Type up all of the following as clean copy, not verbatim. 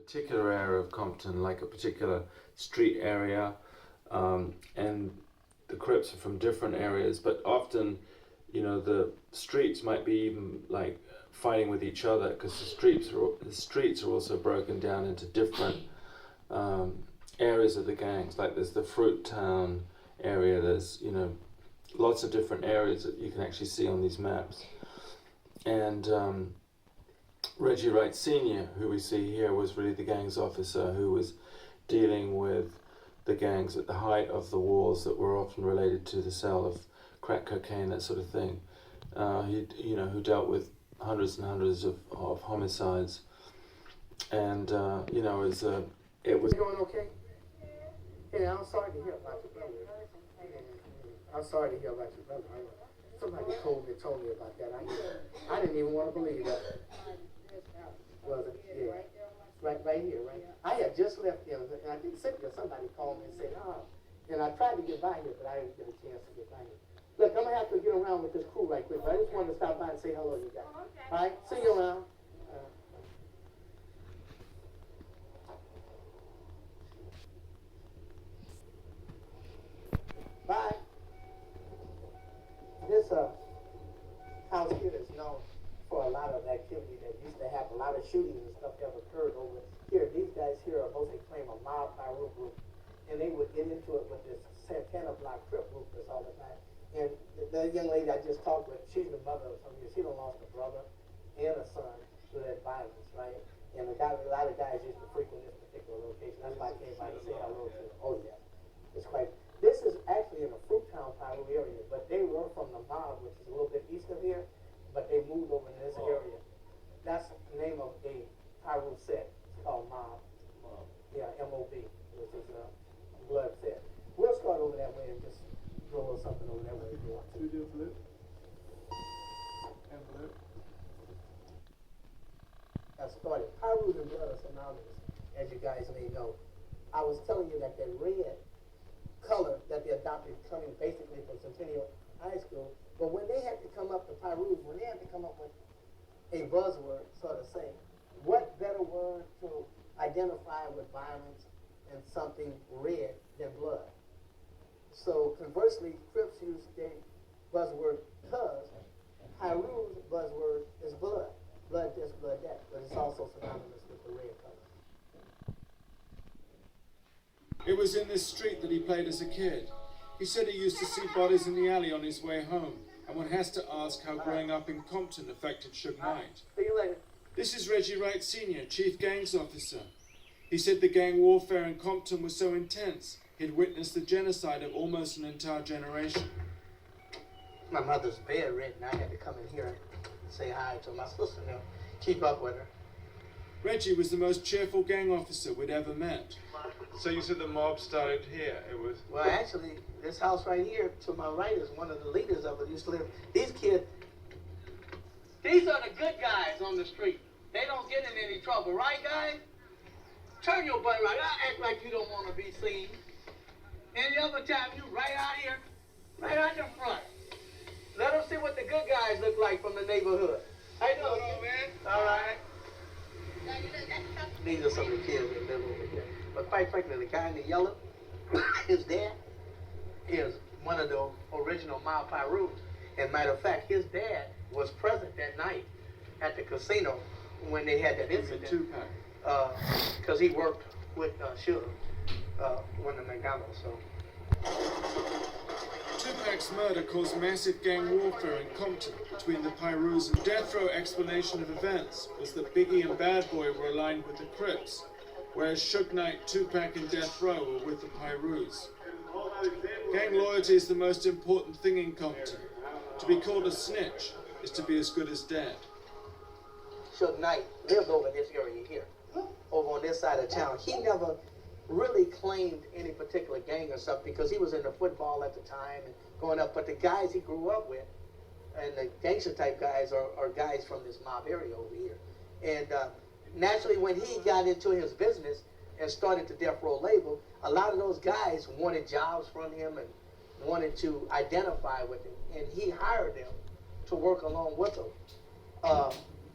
particular area of Compton, like a particular street area, and the Crips are from different areas, but often, you know, the streets might be even like fighting with each other, because the streets are also broken down into different areas of the gangs. Like there's the Fruit Town area, there's, you know, lots of different areas that you can actually see on these maps. And Reggie Wright Sr., who we see here, was really the gangs officer who was dealing with the gangs at the height of the wars that were often related to the sale of crack cocaine, that sort of thing. Who dealt with hundreds and hundreds of homicides. And, it was... You doing okay? Yeah, I'm sorry to hear about your brother. I'm sorry to hear about your brother. Somebody told me about that. I didn't even want to believe that. Was it? Yeah. Right here, right? I had just left here, and I think somebody called me and said, and I tried to get by here, but I didn't get a chance to get by here. Look, I'm going to have to get around with this crew right quick, but I just wanted to stop by and say hello to you guys. All right? See you around. Bye. This house here is known for a lot of activity that used to happen, a lot of shootings and stuff that occurred over here. These guys here are mostly claim a mob PIRU group, and they would get into it with this Santana Block Crip group this all the time. And the young lady I just talked with, she's the mother of some of you. She done lost a brother and a son to that violence, right? And a lot of guys used to frequent this particular location. That's why I came by to say hello to them. Oh yeah, it's quite. This is actually in the Fruit Town PIRU area, but they were from the mob, which is a little bit east of here, but they moved over in this area. That's the name of a PIRU set. It's called Mob. Yeah, MOB, which is a blood set. We'll start over that way and just do a little something over that way if you want to. You do flip? And flip? I started. PIRUs and blood are synonymous, as you guys may know. I was telling you that red color that they adopted coming basically from Centennial High School, but when they had to come up, the PIRUs, when they had to come up with a buzzword, sort of say, what better word to identify with violence and something red than blood? So conversely, Crips use the buzzword cuz, PIRU's buzzword is blood. Blood this, blood that, but it's also synonymous with the red color. It was in this street that he played as a kid. He said he used to see bodies in the alley on his way home, and one has to ask how growing up in Compton affected Suge Knight. See you later. This is Reggie Wright Sr., Chief Gangs Officer. He said the gang warfare in Compton was so intense, he'd witnessed the genocide of almost an entire generation. My mother's bedridden. I had to come in here and say hi to my sister now, keep up with her. Reggie was the most cheerful gang officer we'd ever met. So you said the mob started here. It was... Well, actually, this house right here to my right is one of the leaders of it. Used to live. These kids, these are the good guys on the street. They don't get in any trouble, right, guys? Turn your butt right. I act like you don't want to be seen. Any other time, you right out here, right out the front. Let them see what the good guys look like from the neighborhood. How you doing, man? All right. These are some of the kids that live over here. But quite frankly, the guy in the yellow, his dad is one of the original mob PIRUs. And matter of fact, his dad was present that night at the casino when they had that incident. Tupac. Because he worked with Suge when the McDonald's. So. Tupac's murder caused massive gang warfare in Compton between the PIRUs, and death row explanation of events was that Biggie and Bad Boy were aligned with the Crips, whereas Suge Knight, Tupac, and Death Row were with the PIRUs. Gang loyalty is the most important thing in Compton. To be called a snitch is to be as good as dead. Suge Knight lived over this area here, over on this side of town. He never really claimed any particular gang or something because he was into football at the time and going up. But the guys he grew up with, and the gangster type guys, are guys from this mob area over here. And naturally, when he got into his business and started the Death Row label, a lot of those guys wanted jobs from him and wanted to identify with him. And he hired them to work along with him.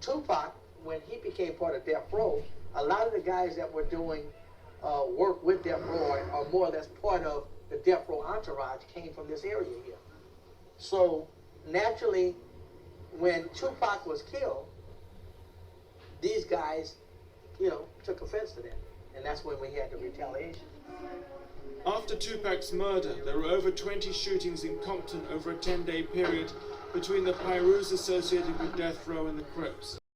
Tupac, when he became part of Death Row, a lot of the guys that were doing work with Death Row are more or less part of the Death Row entourage came from this area here. So naturally, when Tupac was killed, these guys, you know, took offense to that. And that's when we had the retaliation. After Tupac's murder, there were over 20 shootings in Compton over a 10-day period between the PIRUs associated with Death Row and the Crips.